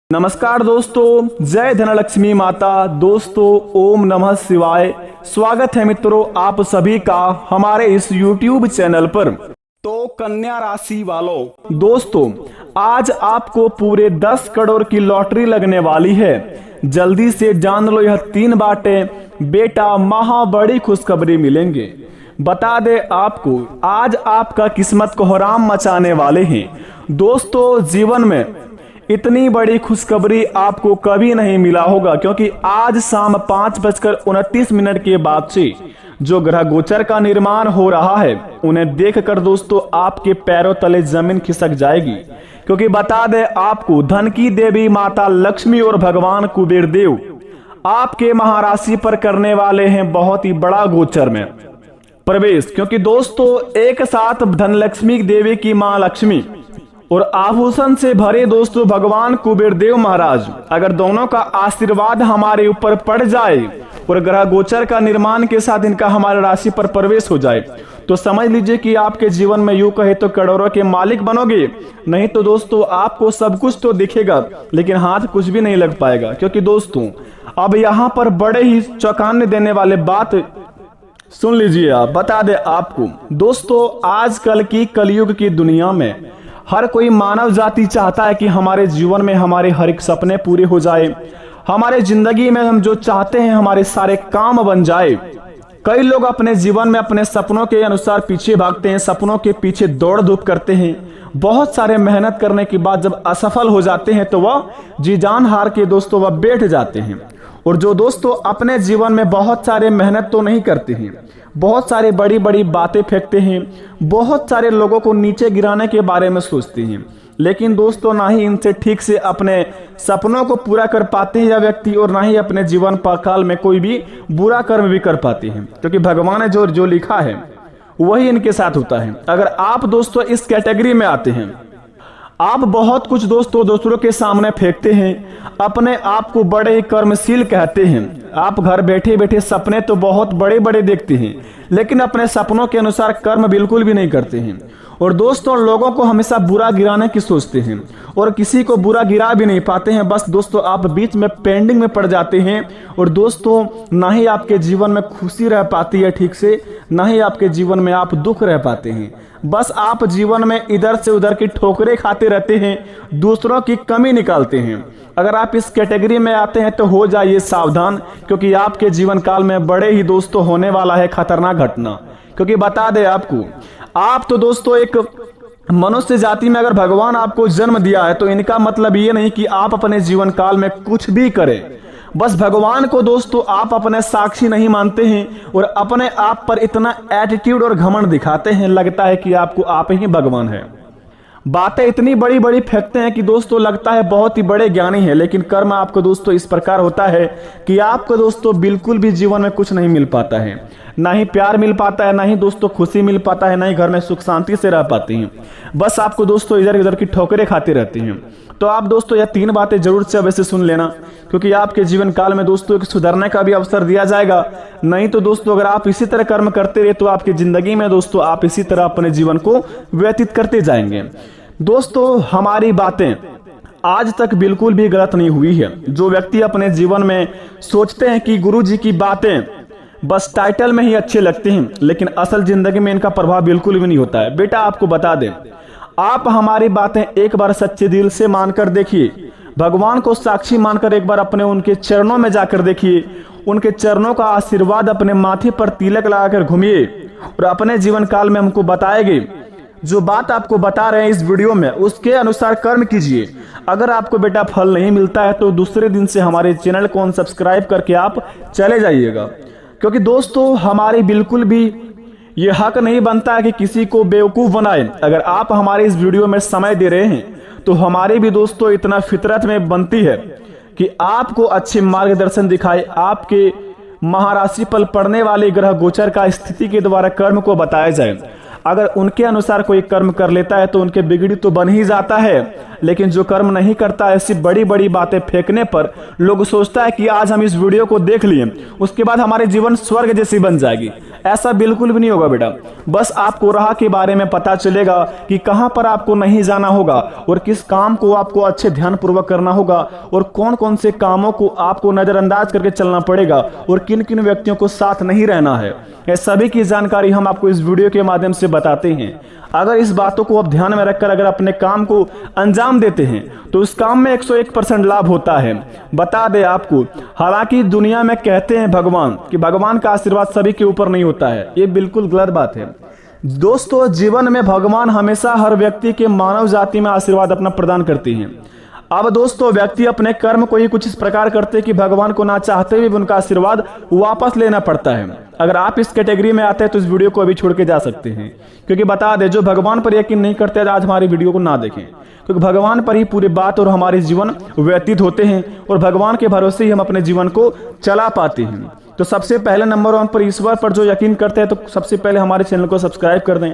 नमस्कार दोस्तों, जय धनलक्ष्मी माता। दोस्तों ओम नमः शिवाय। स्वागत है मित्रों आप सभी का हमारे इस YouTube चैनल पर। तो कन्या राशि वालों, दोस्तों आज आपको पूरे 10 करोड़ की लॉटरी लगने वाली है। जल्दी से जान लो, यह 3 बातें बेटा महा बड़ी खुशखबरी मिलेंगे। बता दे आपको, आज आपका किस्मत को हराम मचाने वाले हैं। दोस्तों जीवन में इतनी बड़ी खुशखबरी आपको कभी नहीं मिला होगा, क्योंकि आज शाम 5:29 के बाद से जो ग्रह गोचर का निर्माण हो रहा है उन्हें देखकर दोस्तों आपके पैरों तले जमीन खिसक जाएगी। क्योंकि बता दे आपको, धन की देवी माता लक्ष्मी और भगवान कुबेर देव आपके महाराशि पर करने वाले हैं बहुत ही बड़ा गोचर में प्रवेश। क्योंकि दोस्तों एक साथ धनलक्ष्मी देवी की मां लक्ष्मी और आभूषण से भरे दोस्तों भगवान कुबेर देव महाराज, अगर दोनों का आशीर्वाद हमारे ऊपर पड़ जाए और ग्रह गोचर का निर्माण के साथ इनका हमारे राशि पर प्रवेश हो जाए तो समझ लीजिए कि आपके जीवन में यूं कहे तो करोड़ों के मालिक बनोगे। नहीं तो दोस्तों आपको सब कुछ तो दिखेगा लेकिन हाथ कुछ भी नहीं लग पाएगा। क्योंकि दोस्तों अब यहाँ पर बड़े ही चौंकाने देने वाले बात सुन लीजिए आप। बता दे आपको दोस्तों, आजकल की कलयुग की दुनिया में हर कोई मानव जाति चाहता है कि हमारे जीवन में हमारे हर एक सपने पूरे हो जाए, हमारे जिंदगी में हम जो चाहते हैं हमारे सारे काम बन जाए। कई लोग अपने जीवन में अपने सपनों के अनुसार पीछे भागते हैं, सपनों के पीछे दौड़ धूप करते हैं। बहुत सारे मेहनत करने के बाद जब असफल हो जाते हैं तो वह जी जान हार के दोस्तों वह बैठ जाते हैं। और जो दोस्तों अपने जीवन में बहुत सारे मेहनत तो नहीं करते हैं, बहुत सारे बड़ी बड़ी बातें फेंकते हैं, बहुत सारे लोगों को नीचे गिराने के बारे में सोचते हैं, लेकिन दोस्तों ना ही इनसे ठीक से अपने सपनों को पूरा कर पाते हैं यह व्यक्ति, और ना ही अपने जीवन काल में कोई भी बुरा कर्म भी कर पाते हैं। क्योंकि भगवान ने जो लिखा है वही इनके साथ होता है। अगर आप दोस्तों इस कैटेगरी में आते हैं, आप बहुत कुछ दोस्तों दूसरों के सामने फेंकते हैं, अपने आप को बड़े ही कर्मशील कहते हैं। आप घर बैठे बैठे सपने तो बहुत बड़े बड़े देखते हैं लेकिन अपने सपनों के अनुसार कर्म बिल्कुल भी नहीं करते हैं। और दोस्तों लोगों को हमेशा बुरा गिराने की सोचते हैं और किसी को बुरा गिरा भी नहीं पाते हैं। बस दोस्तों आप बीच में पेंडिंग में पड़ जाते हैं और दोस्तों ना ही आपके जीवन में खुशी रह पाती है ठीक से, ना ही आपके जीवन में आप दुख रह पाते हैं। बस आप जीवन में इधर से उधर की ठोकरें खाते रहते हैं, दूसरों की कमी निकालते हैं। अगर आप इस कैटेगरी में आते हैं तो हो जाइए सावधान, क्योंकि आपके जीवन काल में बड़े ही दोस्तों होने वाला है खतरनाक घटना। क्योंकि बता दे आपको, आप तो दोस्तों एक मनुष्य जाति में अगर भगवान आपको जन्म दिया है तो इनका मतलब ये नहीं कि आप अपने जीवन काल में कुछ भी करें। बस भगवान को दोस्तों आप अपने साक्षी नहीं मानते हैं और अपने आप पर इतना एटीट्यूड और घमंड दिखाते हैं, लगता है कि आपको आप ही भगवान है। बातें इतनी बड़ी बड़ी फेंकते हैं कि दोस्तों लगता है बहुत ही बड़े ज्ञानी है, लेकिन कर्म आपको दोस्तों इस प्रकार होता है कि आपको दोस्तों बिल्कुल भी जीवन में कुछ नहीं मिल पाता है, ना ही प्यार मिल पाता है, ना ही दोस्तों खुशी मिल पाता है, ना ही घर में सुख शांति से रह पाते हैं। बस आपको दोस्तों इधर उधर की ठोकरें खाते रहते हैं। तो आप दोस्तों यह 3 बातें जरूर से अवश्य सुन लेना, क्योंकि आपके जीवन काल में दोस्तों सुधरने का भी अवसर दिया जाएगा। नहीं तो दोस्तों अगर आप इसी तरह कर्म करते रहे तो आपकी जिंदगी में दोस्तों आप इसी तरह अपने जीवन को व्यतीत करते जाएंगे। दोस्तों हमारी बातें आज तक बिल्कुल भी गलत नहीं हुई है। जो व्यक्ति अपने जीवन में सोचते हैं कि गुरु जी की बातें बस टाइटल में ही अच्छे लगते हैं लेकिन असल जिंदगी में इनका प्रभाव बिल्कुल भी नहीं होता है, बेटा आपको बता दें, आप हमारी बातें एक बार सच्चे दिल से मानकर देखिए, भगवान को साक्षी मानकर एक बार अपने उनके चरणों में जाकर देखिए, उनके चरणों का आशीर्वाद अपने माथे पर तिलक लगाकर घूमिए और अपने जीवन काल में हमको बताएंगे। जो बात आपको बता रहे हैं इस वीडियो में उसके अनुसार कर्म कीजिए। अगर आपको बेटा फल नहीं मिलता है तो दूसरे दिन से हमारे चैनल को सब्सक्राइब करके आप चले जाइएगा। क्योंकि दोस्तों हमारी बिल्कुल भी ये हक नहीं बनता है कि किसी को बेवकूफ़ बनाए। अगर आप हमारे इस वीडियो में समय दे रहे हैं तो हमारी भी दोस्तों इतना फितरत में बनती है कि आपको अच्छे मार्गदर्शन दिखाए, आपके महाराशि पर पड़ने वाले ग्रह गोचर का स्थिति के द्वारा कर्म को बताया जाए। अगर उनके अनुसार कोई कर्म कर लेता है तो उनके बिगड़ी तो बन ही जाता है, लेकिन जो कर्म नहीं करता, ऐसी बड़ी बड़ी बातें फेंकने पर लोग सोचता है कि आज हम इस वीडियो को देख लिए, उसके बाद हमारे जीवन स्वर्ग जैसी बन जाएगी। ऐसा बिल्कुल भी नहीं होगा बेटा। बस आपको राह के बारे में पता चलेगा कि कहां पर आपको नहीं जाना होगा और किस काम को आपको अच्छे ध्यान पूर्वक करना होगा और कौन कौन से कामों को आपको नजरअंदाज करके चलना पड़ेगा और किन किन व्यक्तियों को साथ नहीं रहना है। ये सभी की जानकारी हम आपको इस वीडियो के माध्यम से बताते हैं। अगर इस बातों को आप ध्यान में रखकर अगर अपने काम को अंजाम देते हैं तो उस काम में 101% लाभ होता है। बता दे आपको, हालांकि दुनिया में कहते हैं भगवान कि भगवान का आशीर्वाद सभी के ऊपर नहीं होता है, ये बिल्कुल गलत बात है दोस्तों। जीवन में भगवान हमेशा हर व्यक्ति के मानव जाति में आशीर्वाद अपना प्रदान करते हैं। अब दोस्तों, व्यक्ति अपने कर्म को ही कुछ इस प्रकार करते हैं कि भगवान को ना चाहते हुए भी उनका आशीर्वाद वापस लेना पड़ता है। अगर आप इस कैटेगरी में आते हैं तो इस वीडियो को अभी छोड़ के जा सकते हैं, क्योंकि बता दे जो भगवान पर यकीन नहीं करते आज हमारी वीडियो को ना देखें, क्योंकि भगवान पर ही पूरी बात और हमारे जीवन व्यतीत होते हैं और भगवान के भरोसे ही हम अपने जीवन को चला पाते हैं। तो सबसे पहले नंबर 1 पर ईश्वर पर जो यकीन करते हैं तो सबसे पहले हमारे चैनल को सब्सक्राइब कर दें।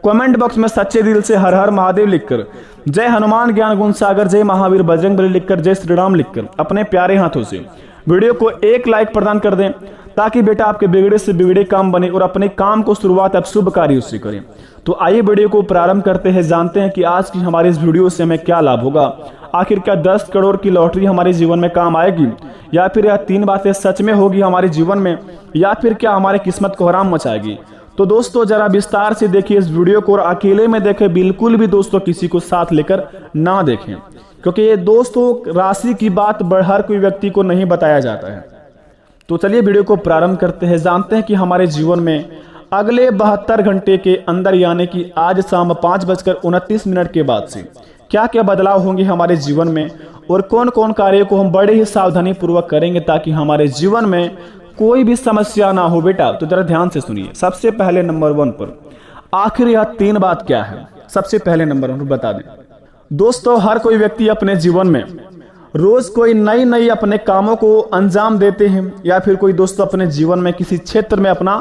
कमेंट बॉक्स में सच्चे दिल से हर हर महादेव लिखकर, जय हनुमान ज्ञान गुण सागर, जय महावीर बजरंगबली लिखकर, जय श्री राम लिखकर अपने प्यारे हाथों से वीडियो को एक लाइक प्रदान कर दें, ताकि बेटा आपके बिगड़े से बिगड़े काम बने और अपने काम को शुरुआत आप शुभ कार्यों से करें। तो आइए वीडियो को प्रारंभ करते हैं, जानते हैं कि आज की हमारे इस वीडियो से हमें क्या लाभ होगा। आखिर क्या 10 करोड़ की लॉटरी हमारे जीवन में काम आएगी, या फिर यह 3 बातें सच में होगी हमारे जीवन में, या फिर क्या हमारे किस्मत को हराम मचाएगी। तो दोस्तों जरा विस्तार से देखिए इस वीडियो को और अकेले में देखें, बिल्कुल भी दोस्तों किसी को साथ लेकर ना देखें, क्योंकि ये दोस्तों राशि की बात हर कोई व्यक्ति को नहीं बताया जाता है। तो चलिए वीडियो को प्रारंभ करते हैं, जानते हैं कि हमारे जीवन में अगले 72 घंटे के अंदर यानी कि आज शाम 5:29 के बाद से क्या क्या बदलाव होंगे हमारे जीवन में और कौन कौन कार्यों को हम बड़े ही सावधानी पूर्वक करेंगे ताकि हमारे जीवन में कोई भी समस्या ना हो। बेटा तो जरा ध्यान से सुनिए। सबसे पहले नंबर 1 पर आखिर यह 3 बात क्या है, सबसे पहले नंबर 1 पर बता दें दोस्तों। हर कोई व्यक्ति अपने जीवन में रोज कोई नई नई अपने कामों को अंजाम देते हैं, या फिर कोई दोस्तों अपने जीवन में किसी क्षेत्र में अपना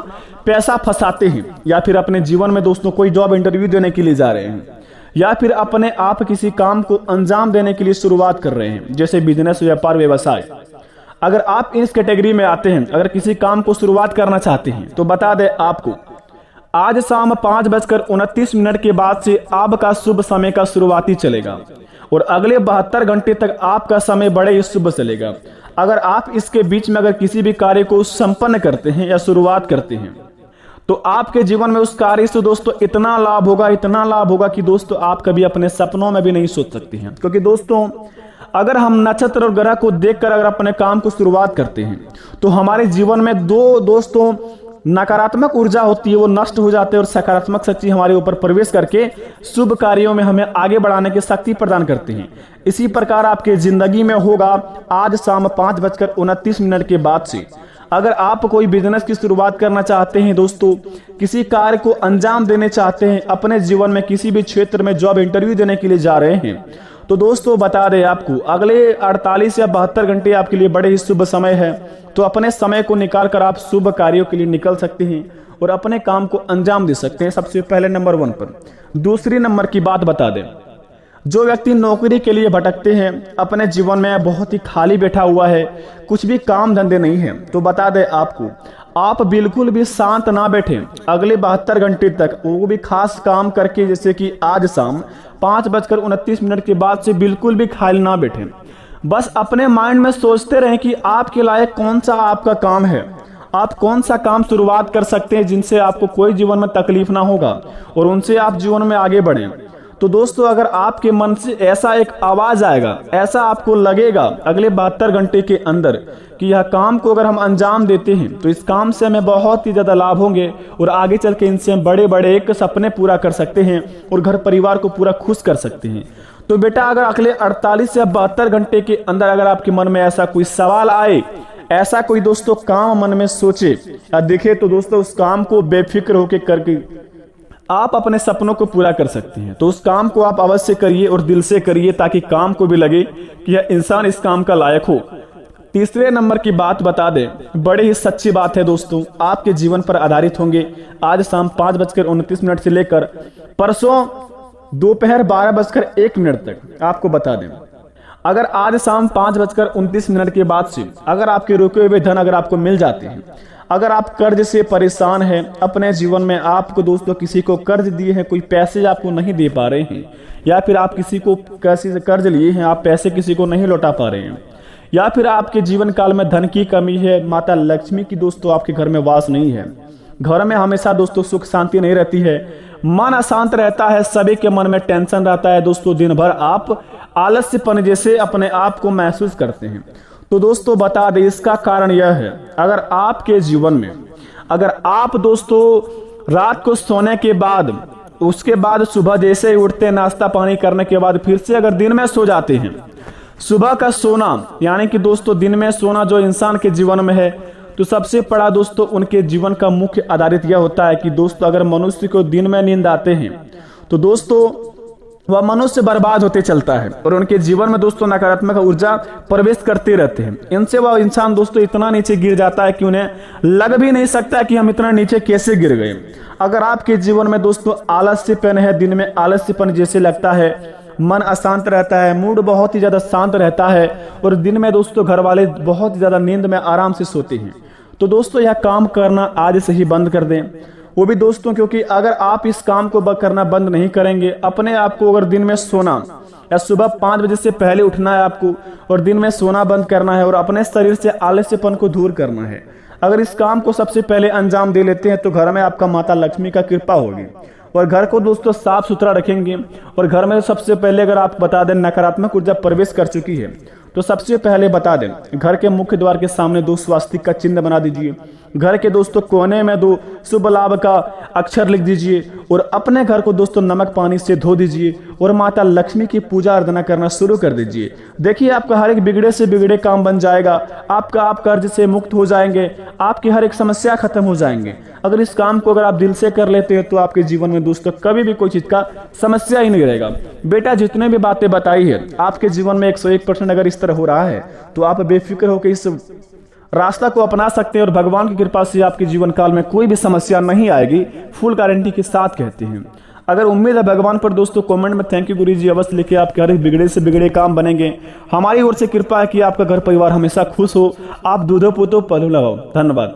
पैसा फंसाते हैं, या फिर अपने जीवन में दोस्तों कोई जॉब इंटरव्यू देने के लिए जा रहे हैं, या फिर अपने आप किसी काम को अंजाम देने के लिए शुरुआत कर रहे हैं, जैसे बिजनेस, व्यापार, व्यवसाय। अगर आप इस कैटेगरी में आते हैं, अगर किसी काम को शुरुआत करना चाहते हैं तो बता दें आपको आज शाम 5:29 के बाद से आपका शुभ समय का शुरुआती चलेगा और अगले 72 घंटे तक आपका समय बड़े ही शुभ चलेगा। अगर आप इसके बीच में अगर किसी भी कार्य को संपन्न करते हैं या शुरुआत करते हैं तो आपके जीवन में उस कार्य से दोस्तों इतना लाभ होगा कि दोस्तों आप कभी अपने सपनों में भी नहीं सोच सकते हैं। क्योंकि दोस्तों अगर हम नक्षत्र और ग्रह को देखकर अगर अपने काम को शुरुआत करते हैं तो हमारे जीवन में 2 दोस्तों नकारात्मक ऊर्जा होती है वो नष्ट हो जाते हैं और सकारात्मक शक्ति हमारे ऊपर प्रवेश करके शुभ कार्यों में हमें आगे बढ़ाने की शक्ति प्रदान करते हैं। इसी प्रकार आपके जिंदगी में होगा आज शाम 5:29 के बाद से। अगर आप कोई बिजनेस की शुरुआत करना चाहते हैं दोस्तों, किसी कार्य को अंजाम देने चाहते हैं, अपने जीवन में किसी भी क्षेत्र में जॉब इंटरव्यू देने के लिए जा रहे हैं, तो दोस्तों बता दें आपको अगले 48 या 72 घंटे आपके लिए बड़े ही शुभ समय है। तो अपने समय को निकाल कर आप शुभ कार्यों के लिए निकल सकते हैं और अपने काम को अंजाम दे सकते हैं। सबसे पहले नंबर 1 पर। दूसरी नंबर की बात बता दें, जो व्यक्ति नौकरी के लिए भटकते हैं, अपने जीवन में बहुत ही खाली बैठा हुआ है, कुछ भी काम धंधे नहीं है, तो बता दें आपको आप बिल्कुल भी शांत ना बैठे अगले 72 घंटे तक, वो भी खास काम करके, जैसे कि आज शाम 5:29 के बाद से बिल्कुल भी खाली ना बैठे। बस अपने माइंड में सोचते रहें कि आपके लायक कौन सा आपका काम है, आप कौन सा काम शुरुआत कर सकते हैं जिनसे आपको कोई जीवन में तकलीफ ना होगा और उनसे आप जीवन में आगे बढ़ें। तो दोस्तों अगर आपके मन से ऐसा एक आवाज आएगा, ऐसा आपको लगेगा अगले 72 घंटे के अंदर कि यह काम को अगर हम अंजाम देते हैं तो इस काम से हमें बहुत ही ज्यादा लाभ होंगे और आगे चल के इनसे हम बड़े बड़े एक सपने पूरा कर सकते हैं और घर परिवार को पूरा खुश कर सकते हैं। तो बेटा अगर अगले 48 या 72 घंटे के अंदर अगर आपके मन में ऐसा कोई सवाल आए, ऐसा कोई दोस्तों काम मन में सोचे या दिखे, तो दोस्तों उस काम को बेफिक्र होकर करके आप अपने सपनों को पूरा कर सकते हैं। तो उस काम को आप अवश्य करिए और दिल से करिए ताकि काम को भी लगे कि यह इंसान इस काम का लायक हो। तीसरे नंबर की बात बता दें, बड़ी ही सच्ची बात है दोस्तों, आपके जीवन पर आधारित होंगे। आज शाम 5:29 से लेकर परसों दोपहर 12:01 तक आपको बता दें, अगर आज शाम 5:29 के बाद से अगर आपके रुके हुए धन अगर आपको मिल जाते हैं, अगर आप कर्ज से परेशान हैं अपने जीवन में, आपको दोस्तों किसी को कर्ज दिए हैं, कोई पैसे आपको नहीं दे पा रहे हैं, या फिर आप किसी को किसी से कर्ज लिए हैं, आप पैसे किसी को नहीं लौटा पा रहे हैं, या फिर आपके जीवन काल में धन की कमी है, माता लक्ष्मी की दोस्तों आपके घर में वास नहीं है, घर में हमेशा दोस्तों सुख शांति नहीं रहती है, मन अशांत रहता है, सभी के मन में टेंशन रहता है दोस्तों, दिन भर आप आलस्यपन जैसे अपने आप को महसूस करते हैं। तो दोस्तों बता दें, इसका कारण यह है, अगर आपके जीवन में अगर आप दोस्तों रात को सोने के बाद उसके बाद सुबह जैसे ही उठते नाश्ता पानी करने के बाद फिर से अगर दिन में सो जाते हैं, सुबह का सोना यानी कि दोस्तों दिन में सोना जो इंसान के जीवन में है, तो सबसे बड़ा दोस्तों उनके जीवन का मुख्य आधारित यह होता है कि दोस्तों अगर मनुष्य को दिन में नींद आते हैं तो दोस्तों वह मनुष्य बर्बाद होते चलता है और उनके जीवन में दोस्तों नकारात्मक ऊर्जा प्रवेश करते रहते हैं। इनसे वह इंसान दोस्तों इतना नीचे गिर जाता है कि उन्हें लग भी नहीं सकता कि हम इतना नीचे कैसे गिर गए। अगर आपके जीवन में दोस्तों आलस्यपन है, दिन में आलस्यपन जैसे लगता है, मन अशांत रहता है, मूड बहुत ही ज्यादा शांत रहता है और दिन में दोस्तों घर वाले बहुत ही ज्यादा नींद में आराम से सोते हैं, तो दोस्तों यह काम करना आज से ही बंद कर दें। वो भी दोस्तों क्योंकि अगर आप इस काम को करना बंद नहीं करेंगे, अपने आप को अगर दिन में सोना या सुबह 5 बजे से पहले उठना है आपको और दिन में सोना बंद करना है और अपने शरीर से आलस्यपन को दूर करना है, अगर इस काम को सबसे पहले अंजाम दे लेते हैं तो घर में आपका माता लक्ष्मी का कृपा होगी और घर को दोस्तों साफ सुथरा रखेंगे। और घर में सबसे पहले अगर आप बता दें नकारात्मक ऊर्जा प्रवेश कर चुकी है तो सबसे पहले बता दें घर के मुख्य द्वार के सामने 2 स्वास्तिक का चिन्ह बना दीजिए, घर के दोस्तों कोने में 2 शुभ लाभ का अक्षर लिख दीजिए और अपने घर को दोस्तों नमक पानी से धो दीजिए और माता लक्ष्मी की पूजा अर्चना करना शुरू कर दीजिए। देखिए आपका हर एक बिगड़े से बिगड़े काम बन जाएगा, आप कर्ज से मुक्त हो जाएंगे, आपकी हर एक समस्या खत्म हो जाएंगे। अगर इस काम को अगर आप दिल से कर लेते हैं तो आपके जीवन में दोस्तों कभी भी कोई चीज का समस्या ही नहीं रहेगा। बेटा जितने भी बातें बताई है आपके जीवन में 101% अगर इस तरह हो रहा है तो आप बेफिक्र होकर इस रास्ता को अपना सकते हैं और भगवान की कृपा से आपके जीवन काल में कोई भी समस्या नहीं आएगी, फुल गारंटी के साथ कहते हैं। अगर उम्मीद है भगवान पर दोस्तों कमेंट में थैंक यू गुरु जी अवश्य लिखे, आपके हर एक बिगड़े से बिगड़े काम बनेंगे। हमारी ओर से कृपा है कि आपका घर परिवार हमेशा खुश हो, आप दूधो पुतो पलो लगाओ। धन्यवाद।